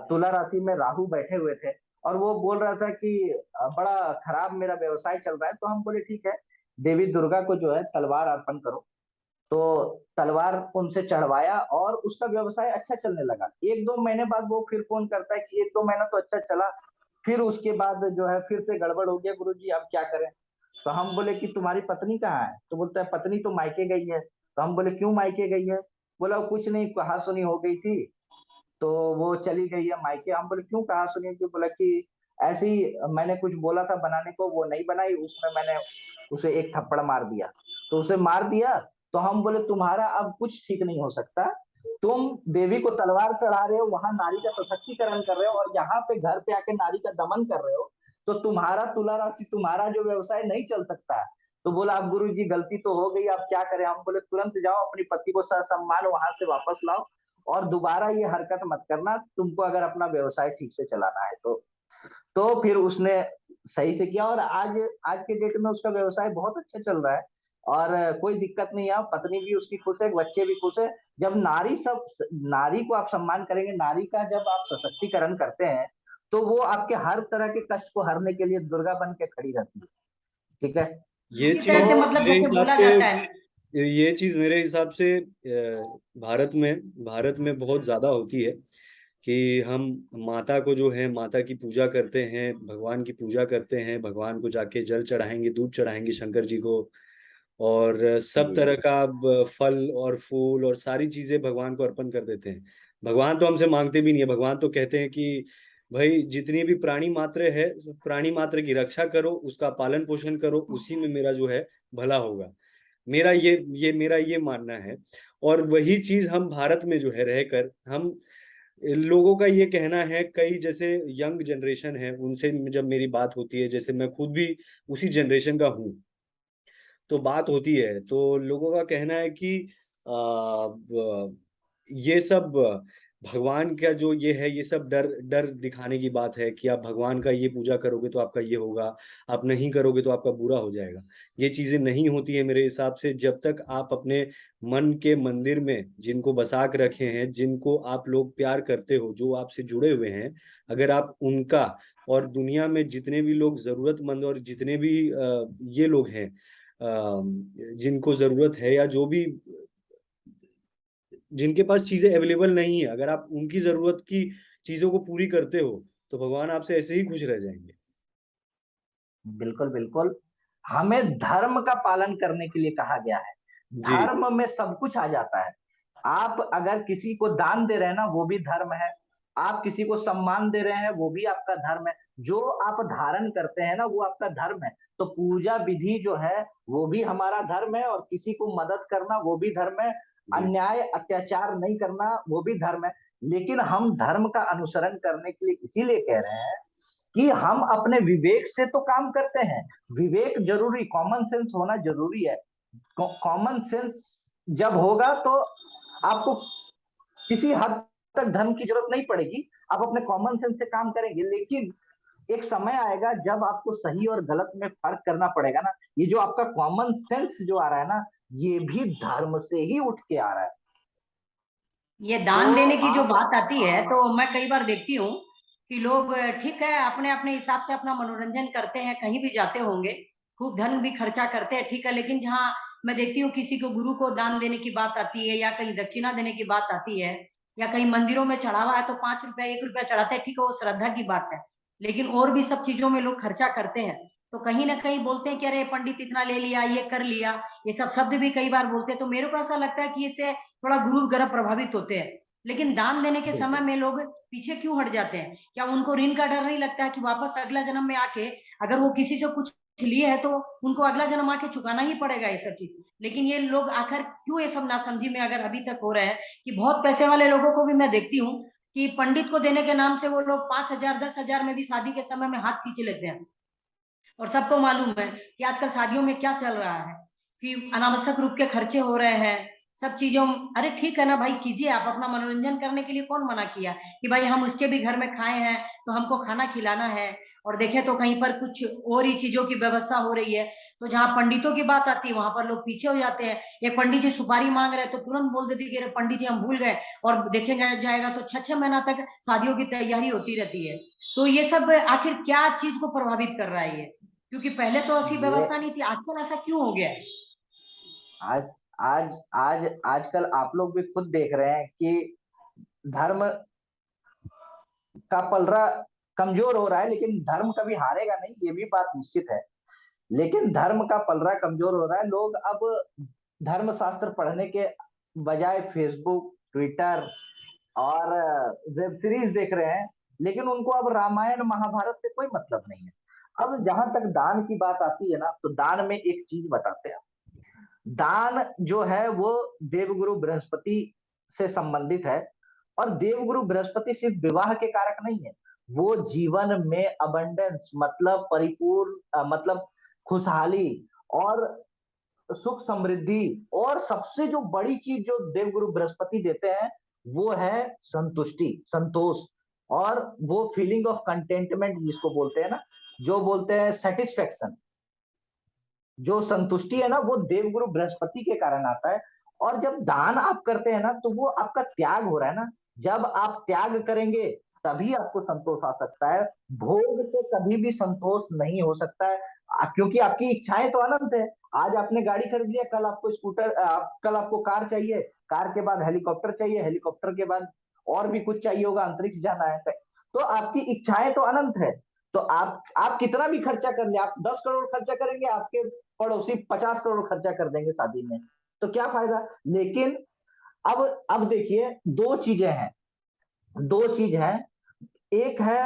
Speaker 3: तुला राशि में राहु बैठे हुए थे, और वो बोल रहा था कि बड़ा खराब मेरा व्यवसाय चल रहा है। तो हम बोले ठीक है, देवी दुर्गा को जो है तलवार अर्पण करो। तो तलवार उनसे चढ़वाया और उसका व्यवसाय अच्छा चलने लगा। 1-2 महीने बाद वो फिर फोन करता है कि 1-2 महीना तो अच्छा चला, फिर उसके बाद जो है फिर से गड़बड़ हो गया गुरुजी, अब क्या करें। तो हम बोले कि तुम्हारी पत्नी कहाँ है? तो बोलता है पत्नी तो मायके गई है। तो हम बोले क्यों मायके गई है? बोला कुछ नहीं, कहा सुनी हो गई थी, तो वो चली गई है मायके। हम बोले क्यों कहा सुनी? क्यों? बोला कि ऐसे ही मैंने कुछ बोला था बनाने को, वो नहीं बनाई, उसमें मैंने उसे एक थप्पड़ मार दिया। तो उसे मार दिया। तो हम बोले तुम्हारा अब कुछ ठीक नहीं हो सकता, तुम देवी को तलवार चढ़ा रहे हो, वहां नारी का सशक्तिकरण कर रहे हो, और यहाँ पे घर पे आके नारी का दमन कर रहे हो, तो तुम्हारा तुला राशि, तुम्हारा जो व्यवसाय नहीं चल सकता। तो बोला अब गुरु जी गलती तो हो गई, अब क्या करें? हम बोले तुरंत जाओ अपनी पति को ससम्मान वहां से वापस लाओ, और दोबारा ये हरकत मत करना, तुमको अगर अपना व्यवसाय ठीक से चलाना है तो फिर उसने सही से किया, और आज आज के डेट में उसका व्यवसाय बहुत अच्छा चल रहा है, और कोई दिक्कत नहीं है। पत्नी भी उसकी खुश है, बच्चे भी खुश है। जब नारी को आप सम्मान करेंगे, नारी का जब आप सशक्तिकरण करते हैं, तो वो आपके हर तरह के कष्ट को हरने के लिए दुर्गा बन के खड़ी रहती है। ठीक है।
Speaker 2: ये
Speaker 1: इसी तरह
Speaker 2: चीज
Speaker 1: से
Speaker 3: तो
Speaker 1: मतलब
Speaker 2: मेरे
Speaker 1: जैसे
Speaker 2: हिसाब
Speaker 1: बोला
Speaker 2: से,
Speaker 1: जाता है।
Speaker 2: ये चीज मेरे हिसाब से भारत में बहुत ज्यादा होती है कि हम माता को जो है, माता की पूजा करते हैं, भगवान की पूजा करते हैं, भगवान को जाके जल चढ़ाएंगे, दूध चढ़ाएंगे शंकर जी को, और सब
Speaker 3: जी
Speaker 2: तरह
Speaker 3: जी
Speaker 2: का फल और फूल और सारी चीजें भगवान को अर्पण कर देते हैं। भगवान तो हमसे मांगते भी नहीं है, भगवान तो कहते हैं कि भाई जितनी भी प्राणी मात्र है, प्राणी मात्र की रक्षा करो, उसका पालन पोषण करो, उसी में मेरा जो है भला होगा। मेरा ये मानना है। और वही चीज हम भारत में जो है रहकर, हम लोगों का ये कहना है, कई जैसे यंग जनरेशन है, उनसे जब मेरी बात होती है, जैसे मैं खुद भी उसी जनरेशन का हूँ, तो बात होती है तो लोगों का कहना है कि ये सब भगवान का जो ये है, ये सब डर डर दिखाने की बात है कि आप भगवान का ये पूजा करोगे तो आपका ये होगा, आप नहीं करोगे तो आपका बुरा हो जाएगा। ये चीजें नहीं होती है मेरे हिसाब से। जब तक आप अपने मन के मंदिर में जिनको बसा के रखे हैं, जिनको आप लोग प्यार करते हो, जो आपसे जुड़े हुए हैं, अगर आप उनका, और दुनिया में जितने भी लोग जरूरतमंद और जितने भी ये लोग हैं जिनको जरूरत है, या जो भी जिनके पास चीजें अवेलेबल नहीं है, अगर आप उनकी जरूरत की चीजों को पूरी करते हो, तो भगवान आपसे ऐसे ही खुश रह जाएंगे।
Speaker 3: बिल्कुल बिल्कुल। हमें धर्म का पालन करने के लिए कहा गया है।
Speaker 2: जी
Speaker 3: धर्म में सब कुछ आ जाता है। आप अगर किसी को दान दे रहे हैं ना, वो भी धर्म है। आप किसी को सम्मान दे रहे हैं, वो भी आपका धर्म है। जो आप धारण करते हैं ना, वो आपका धर्म है। तो पूजा विधि जो है वो भी हमारा धर्म है, और किसी को मदद करना वो भी धर्म है।
Speaker 2: जी
Speaker 3: अन्याय अत्याचार नहीं करना वो भी धर्म है। लेकिन हम धर्म का अनुसरण करने के लिए इसीलिए कह रहे हैं कि हम अपने विवेक से तो काम करते हैं। विवेक जरूरी, कॉमन सेंस होना जरूरी है। कॉमन सेंस जब होगा तो आपको किसी हद तक धर्म की जरूरत नहीं पड़ेगी, आप अपने कॉमन सेंस से काम करेंगे। लेकिन एक समय आएगा जब आपको सही और गलत में फर्क करना पड़ेगा ना। ये जो आपका कॉमन सेंस जो आ रहा है ना, ये भी धर्म से ही उठ के आ रहा है।
Speaker 1: ये
Speaker 3: तो
Speaker 1: दान देने की जो
Speaker 3: आप
Speaker 1: बात आती है, तो मैं कई बार देखती हूँ कि लोग ठीक है अपने अपने हिसाब से अपना मनोरंजन करते हैं, कहीं भी जाते होंगे, खूब धन भी खर्चा करते हैं, ठीक है। लेकिन जहाँ मैं देखती हूँ किसी को गुरु को दान देने की बात आती है, या कहीं दक्षिणा देने की बात आती है, या कहीं मंदिरों में चढ़ावा है तो 5 रुपया 1 रुपया चढ़ाते हैं, ठीक है, वो श्रद्धा की बात है। लेकिन और भी सब चीजों में लोग खर्चा करते हैं, तो कहीं ना कहीं बोलते हैं कि अरे पंडित इतना ले लिया, ये कर लिया, ये सब शब्द भी कई बार बोलते हैं। तो मेरे को ऐसा लगता है कि इससे थोड़ा गुरु ग्रह प्रभावित होते हैं। लेकिन दान देने के समय
Speaker 3: बिल्कुल
Speaker 1: में लोग पीछे क्यों हट जाते हैं? क्या उनको ऋण का डर नहीं लगता है कि वापस अगला जन्म में आके अगर वो किसी से कुछ लिए है तो उनको अगला जन्म आके चुकाना ही पड़ेगा ये सब चीज? लेकिन ये लोग आखिर क्यों ये सब नासमझी में अगर अभी तक हो रहे हैं कि बहुत पैसे वाले लोगों को भी मैं देखती हूँ कि पंडित को देने के नाम से वो लोग 5,000 10,000 में भी शादी के समय में हाथ खींच लेते हैं। और सबको मालूम है कि आजकल शादियों में क्या चल रहा है कि अनावश्यक रूप के खर्चे हो रहे हैं सब चीजों। अरे ठीक है ना भाई, कीजिए, आप अपना मनोरंजन करने के लिए कौन मना किया कि भाई हम उसके भी घर में खाए हैं तो हमको खाना खिलाना है, और देखें तो कहीं पर कुछ और ही चीजों की व्यवस्था हो रही है, तो जहाँ पंडितों की बात आती है वहां पर लोग पीछे हो जाते हैं। एक पंडित जी सुपारी मांग रहे हैं तो तुरंत बोल देते कि अरे पंडित जी हम भूल गए, और देखेंगे जाएगा तो 6-6 महीना तक शादियों की तैयारी होती रहती है। तो ये सब आखिर क्या चीज को प्रभावित कर रहा है ये? क्योंकि पहले तो ऐसी
Speaker 3: ये
Speaker 1: व्यवस्था नहीं थी, आजकल ऐसा क्यों हो गया है?
Speaker 3: आज आज आज आजकल आप लोग भी खुद देख रहे हैं कि धर्म का पलड़ा कमजोर हो रहा है, लेकिन धर्म कभी हारेगा नहीं, ये भी बात निश्चित है। लेकिन धर्म का पलड़ा कमजोर हो रहा है। लोग अब धर्म शास्त्र पढ़ने के बजाय फेसबुक, ट्विटर और वेब सीरीज देख रहे हैं, लेकिन उनको अब रामायण महाभारत से कोई मतलब नहीं है। अब जहां तक दान की बात आती है ना, तो दान में एक चीज बताते हैं। दान जो है वो देवगुरु बृहस्पति से संबंधित है, और देवगुरु बृहस्पति सिर्फ विवाह के कारक नहीं है, वो जीवन में अबंडेंस मतलब परिपूर्ण मतलब खुशहाली और सुख समृद्धि, और सबसे जो बड़ी चीज जो देवगुरु बृहस्पति देते हैं वो है संतुष्टि, संतोष, और वो फीलिंग ऑफ कंटेंटमेंट जिसको बोलते हैं ना, जो बोलते हैं सेटिस्फेक्शन, जो संतुष्टि है ना, वो देवगुरु बृहस्पति के कारण आता है। और जब दान आप करते हैं ना, तो वो आपका त्याग हो रहा है ना। जब आप त्याग करेंगे तभी आपको संतोष आ सकता है। भोग से कभी भी संतोष नहीं हो सकता है, क्योंकि आपकी इच्छाएं तो अनंत है। आज आपने गाड़ी खरीद लिया, कल आपको स्कूटर, कल आपको कार चाहिए, कार के बाद हेलीकॉप्टर चाहिए, हेलीकॉप्टर के बाद और भी कुछ चाहिए होगा, अंतरिक्ष जाना है। तो आपकी इच्छाएं तो अनंत है। तो आप कितना भी खर्चा कर ले, आप 10 करोड़ खर्चा करेंगे, आपके पड़ोसी 50 करोड़ खर्चा कर देंगे शादी में, तो क्या फायदा। लेकिन अब देखिए, दो चीज है। एक है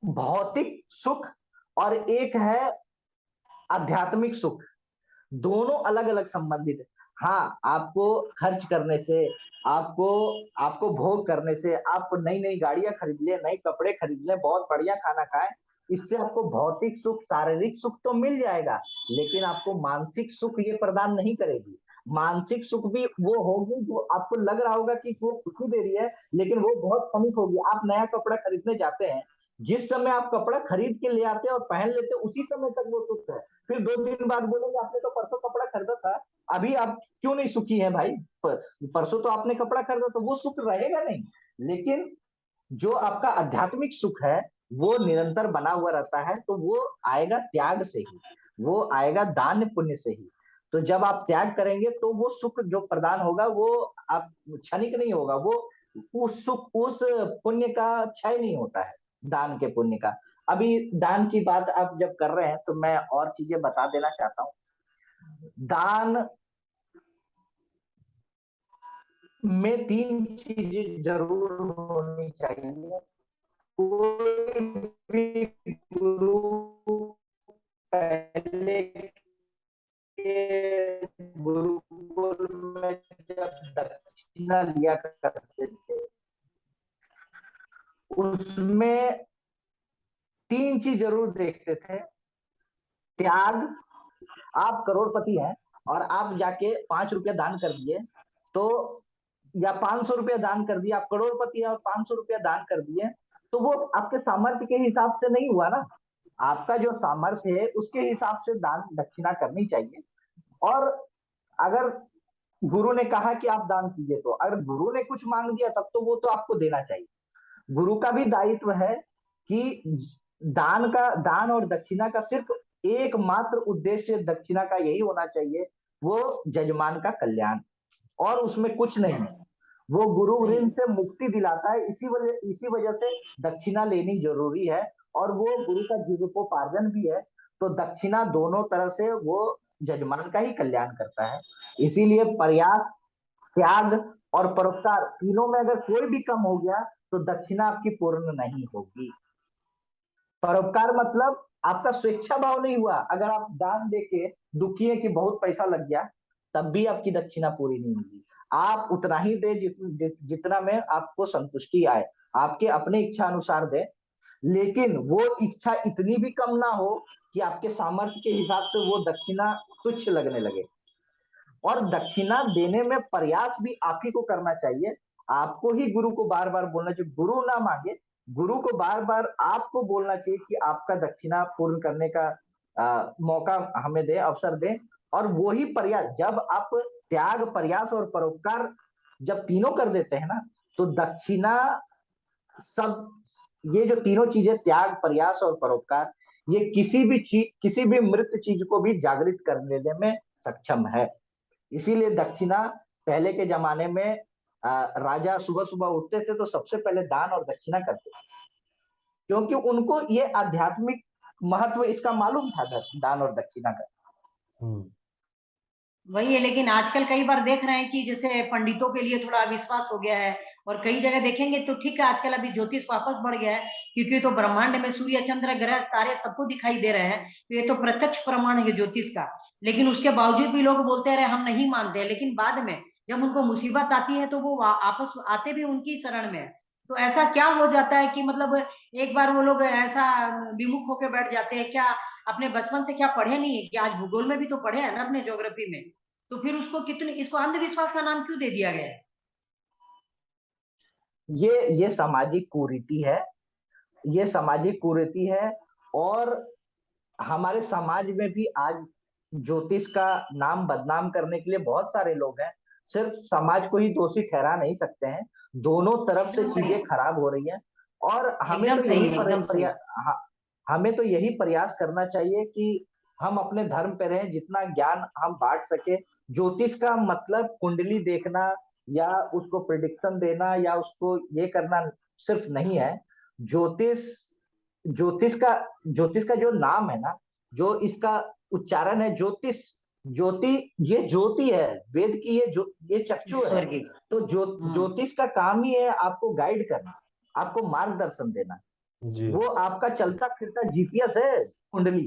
Speaker 3: भौतिक सुख, और एक है आध्यात्मिक सुख। दोनों अलग अलग संबंधित है। हाँ, आपको खर्च करने से, आपको आपको भोग करने से, आप नई नई गाड़ियां खरीद ले, नए कपड़े खरीद ले, बहुत बढ़िया खाना खाएं, इससे आपको भौतिक सुख, शारीरिक सुख तो मिल जाएगा, लेकिन आपको मानसिक सुख ये प्रदान नहीं करेगी। मानसिक सुख भी वो होगी जो आपको लग रहा होगा कि वो खुशी दे रही है, लेकिन वो बहुत क्षणिक होगी। आप नया कपड़ा खरीदने जाते हैं, जिस समय आप कपड़ा खरीद के ले आते हैं और पहन लेते हैं, उसी समय तक वो सुख है। फिर 2 दिन बाद बोलेंगे आपने तो परसों कपड़ा खरीदा था, अभी आप क्यों नहीं सुखी हैं भाई? परसों तो आपने कपड़ा खरीदा, तो वो सुख रहेगा नहीं। लेकिन जो आपका आध्यात्मिक सुख है वो निरंतर बना हुआ रहता है, तो वो आएगा त्याग से ही, वो आएगा दान पुण्य से ही। तो जब आप त्याग करेंगे तो वो सुख जो प्रदान होगा वो आप क्षणिक नहीं होगा, वो उस सुख, उस पुण्य का क्षय नहीं होता है, दान के पुण्य का। अभी दान की बात आप जब कर रहे हैं तो मैं और चीजें बता देना चाहता हूँ। दान में 3 चीजें जरूर होनी चाहिए। कोई भी गुरु पहले के गुरुकुल में जब दक्षिणा लिया करते थे, उसमें 3 चीज जरूर देखते थे। त्याग, आप करोड़पति हैं और आप जाके 5 रुपया दान कर दिए, तो या 500 रुपया दान कर दिया, आप करोड़पति हैं और 500 रुपया दान कर दिए, तो वो आपके सामर्थ्य के हिसाब से नहीं हुआ ना। आपका जो सामर्थ्य है उसके हिसाब से दान दक्षिणा करनी चाहिए। और अगर गुरु ने कहा कि आप दान कीजिए, तो अगर गुरु ने कुछ मांग दिया तब तो वो तो आपको देना चाहिए। गुरु का भी दायित्व है कि दान और दक्षिणा का सिर्फ एकमात्र उद्देश्य दक्षिणा का यही होना चाहिए, वो जजमान का कल्याण, और उसमें कुछ नहीं है। वो गुरु ऋण से मुक्ति दिलाता है, इसी वजह से दक्षिणा लेनी जरूरी है, और वो गुरु का जीविकोपार्जन भी है। तो दक्षिणा दोनों तरह से वो जजमान का ही कल्याण करता है। इसीलिए प्रयास, त्याग और परोपकार, तीनों में अगर कोई भी कम हो गया तो दक्षिणा आपकी पूर्ण नहीं होगी। परोपकार मतलब आपका स्वेच्छा भाव नहीं हुआ। अगर आप दान देके दुखी है कि बहुत पैसा लग गया, तब भी आपकी दक्षिणा पूरी नहीं होगी। आप उतना ही दे जितना में आपको संतुष्टि आए, आपके अपने इच्छा अनुसार दे, लेकिन वो इच्छा इतनी भी कम ना हो कि आपके सामर्थ्य के हिसाब से वो दक्षिणा तुच्छ लगने लगे। और दक्षिणा देने में प्रयास भी आप ही को करना चाहिए। आपको ही गुरु को बार बार बोलना चाहिए। गुरु ना मांगे, गुरु को बार बार आपको बोलना चाहिए कि आपका दक्षिणा पूर्ण करने का मौका हमें दे, अवसर दे। और वही प्रयास, जब आप त्याग, प्रयास और परोपकार जब तीनों कर देते हैं ना, तो दक्षिणा सब, ये जो तीनों चीजें, त्याग, प्रयास और परोपकार, ये किसी भी चीज, किसी भी मृत चीज को भी जागृत कर देने में सक्षम है। इसीलिए दक्षिणा, पहले के जमाने में राजा सुबह सुबह उठते थे तो सबसे पहले दान और दक्षिणा करते थे, क्योंकि उनको ये आध्यात्मिक महत्व इसका मालूम था, दान और दक्षिणा का।
Speaker 1: वही है, लेकिन आजकल कई बार देख रहे हैं कि जैसे पंडितों के लिए थोड़ा अविश्वास हो गया है, और कई जगह देखेंगे तो ठीक है, आजकल अभी ज्योतिष वापस बढ़ गया है, क्योंकि तो ब्रह्मांड में सूर्य, चंद्र, ग्रह, तारे सबको दिखाई दे रहे हैं, तो ये तो प्रत्यक्ष प्रमाण है ज्योतिष का। लेकिन उसके बावजूद भी लोग बोलते रहे हम नहीं मानते, लेकिन बाद में जब उनको मुसीबत आती है तो वो आपस आते भी उनकी शरण में है। तो ऐसा क्या हो जाता है कि मतलब एक बार वो लोग ऐसा विमुख होकर बैठ जाते हैं? क्या अपने बचपन से क्या पढ़े नहीं है? कि आज भूगोल में भी तो पढ़े हैं ना, अपने ज्योग्राफी में, तो फिर उसको कितने, इसको अंधविश्वास का नाम क्यों दे दिया गया है?
Speaker 3: ये सामाजिक कुरीति है, ये सामाजिक कुरीति है। और हमारे समाज में भी आज ज्योतिष का नाम बदनाम करने के लिए बहुत सारे लोग हैं। सिर्फ समाज को ही दोषी ठहरा नहीं सकते हैं, दोनों तरफ से चीजें खराब हो रही हैं। और हमें तो यही हमें तो यही प्रयास करना चाहिए कि हम अपने धर्म पे रहें, जितना ज्ञान हम बांट सके। ज्योतिष का मतलब कुंडली देखना या उसको प्रिडिक्शन देना या उसको ये करना सिर्फ नहीं है। ज्योतिष ज्योतिष का जो नाम है ना, जो इसका उच्चारण है ज्योतिष, ज्योति, ये ज्योति है, वेद की ये चक्षु है। तो ज्योतिष का काम ही है आपको गाइड करना, आपको मार्गदर्शन देना। वो आपका चलता फिरता जीपीएस है कुंडली,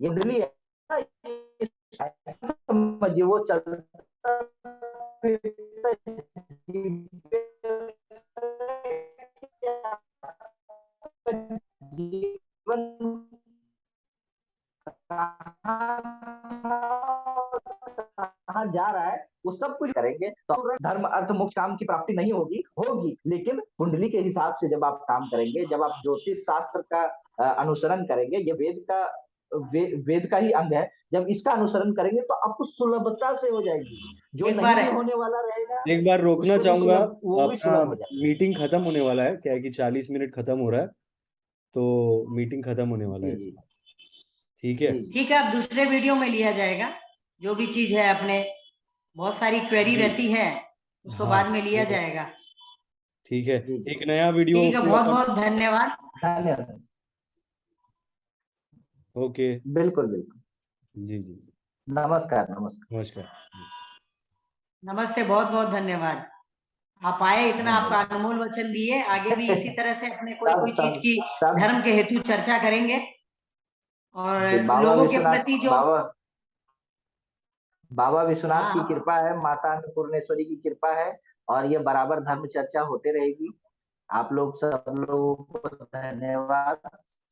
Speaker 3: ये कुंडली है, समझिए वो चलता फिरता जीवन कहाँ जा रहा है वो सब कुछ करेंगे। तो धर्म, अर्थ, मोक्ष, काम की प्राप्ति नहीं होगी, लेकिन कुंडली के हिसाब से जब आप काम करेंगे, जब आप ज्योतिष शास्त्र का अनुसरण करेंगे, ये वेद का ही अंग है, जब इसका अनुसरण करेंगे तो आपको सुलभता से हो जाएगी। जो नहीं भी होने वाला रहेगा,
Speaker 2: एक बार रोकना चाहूंगा,
Speaker 3: वो भी सुलभ हो जाएगा।
Speaker 2: मीटिंग खत्म होने वाला है, क्या है कि 40 मिनट खत्म हो रहा है, तो मीटिंग खत्म होने वाला है। ठीक है,
Speaker 1: ठीक है, अब दूसरे वीडियो में लिया जाएगा जो भी चीज है। अपने बहुत सारी क्वेरी रहती है, उसको बाद में लिया जाएगा।
Speaker 2: ठीक है, एक नया वीडियो।
Speaker 1: ठीक है, बहुत बहुत धन्यवाद।
Speaker 3: धन्यवाद।
Speaker 2: ओके,
Speaker 3: बिल्कुल बिल्कुल।
Speaker 2: जी जी,
Speaker 3: नमस्कार नमस्कार
Speaker 2: नमस्कार,
Speaker 1: नमस्ते, बहुत बहुत धन्यवाद। आप आए, इतना आपका अनमोल वचन दिए। आगे भी इसी तरह से अपने कोई चीज की धर्म के हेतु चर्चा करेंगे, और लोगों के प्रति जो
Speaker 3: बाबा विश्वनाथ की कृपा है, माता अन्नपूर्णेश्वरी की कृपा है, और ये बराबर धर्म चर्चा होते रहेगी। आप लोग सब लोगों को धन्यवाद,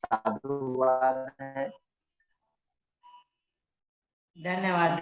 Speaker 3: साधुवाद है।
Speaker 1: धन्यवाद।